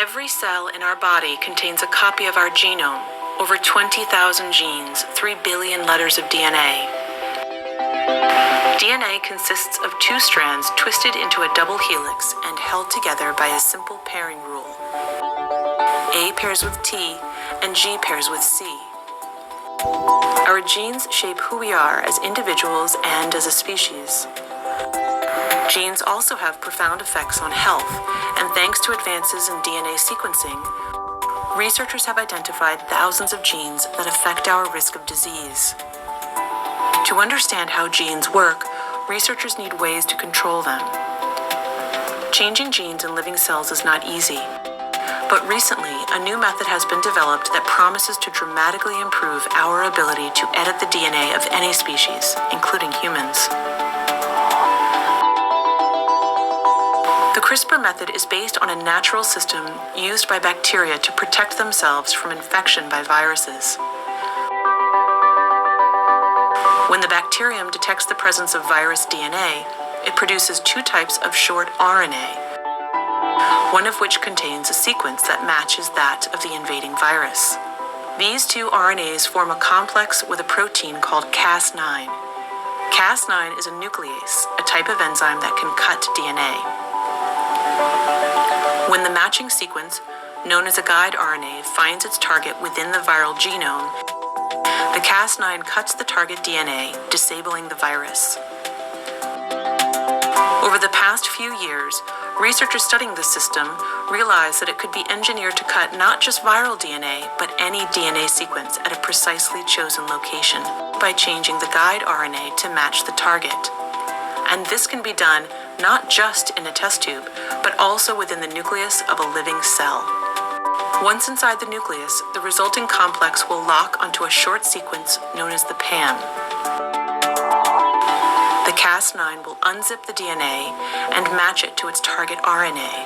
Every cell in our body contains a copy of our genome, over 20,000 genes, 3 billion letters of DNA. DNA consists of two strands twisted into a double helix and held together by a simple pairing rule. A pairs with T and G pairs with C. Our genes shape who we are as individuals and as a species. Genes also have profound effects on health, and thanks to advances in DNA sequencing, researchers have identified thousands of genes that affect our risk of disease. To understand how genes work, researchers need ways to control them. Changing genes in living cells is not easy, but recently a new method has been developed that promises to dramatically improve our ability to edit the DNA of any species, including humans. The CRISPR method is based on a natural system used by bacteria to protect themselves from infection by viruses. When the bacterium detects the presence of virus DNA, it produces two types of short RNA, one of which contains a sequence that matches that of the invading virus. These two RNAs form a complex with a protein called Cas9. Cas9 is a nuclease, a type of enzyme that can cut DNA. When the matching sequence, known as a guide RNA, finds its target within the viral genome, the Cas9 cuts the target DNA, disabling the virus. Over the past few years, researchers studying this system realized that it could be engineered to cut not just viral DNA, but any DNA sequence at a precisely chosen location by changing the guide RNA to match the target. And this can be done not just in a test tube, but also within the nucleus of a living cell. Once inside the nucleus, the resulting complex will lock onto a short sequence known as the PAM. The Cas9 will unzip the DNA and match it to its target RNA.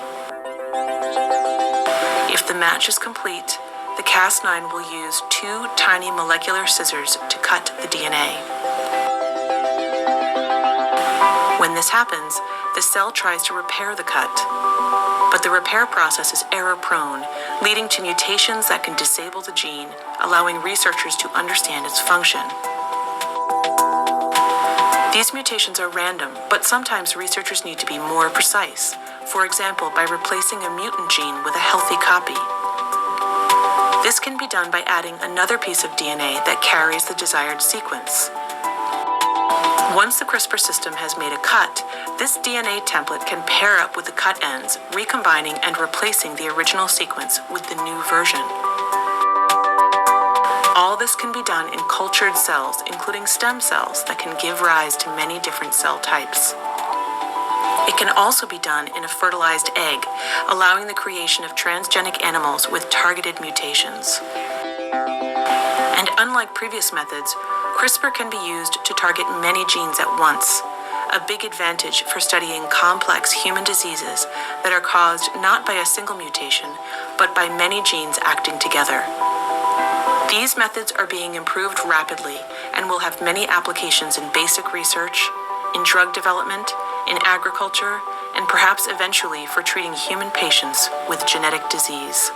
If the match is complete, the Cas9 will use two tiny molecular scissors to cut the DNA. When this happens, the cell tries to repair the cut, but the repair process is error-prone, leading to mutations that can disable the gene, allowing researchers to understand its function. These mutations are random, but sometimes researchers need to be more precise, for example, by replacing a mutant gene with a healthy copy. This can be done by adding another piece of DNA that carries the desired sequence. Once the CRISPR system has made a cut, this DNA template can pair up with the cut ends, recombining and replacing the original sequence with the new version. All this can be done in cultured cells, including stem cells that can give rise to many different cell types. It can also be done in a fertilized egg, allowing the creation of transgenic animals with targeted mutations. And unlike previous methods, CRISPR can be used to target many genes at once, a big advantage for studying complex human diseases that are caused not by a single mutation, but by many genes acting together. These methods are being improved rapidly and will have many applications in basic research, in drug development, in agriculture, and perhaps eventually for treating human patients with genetic disease.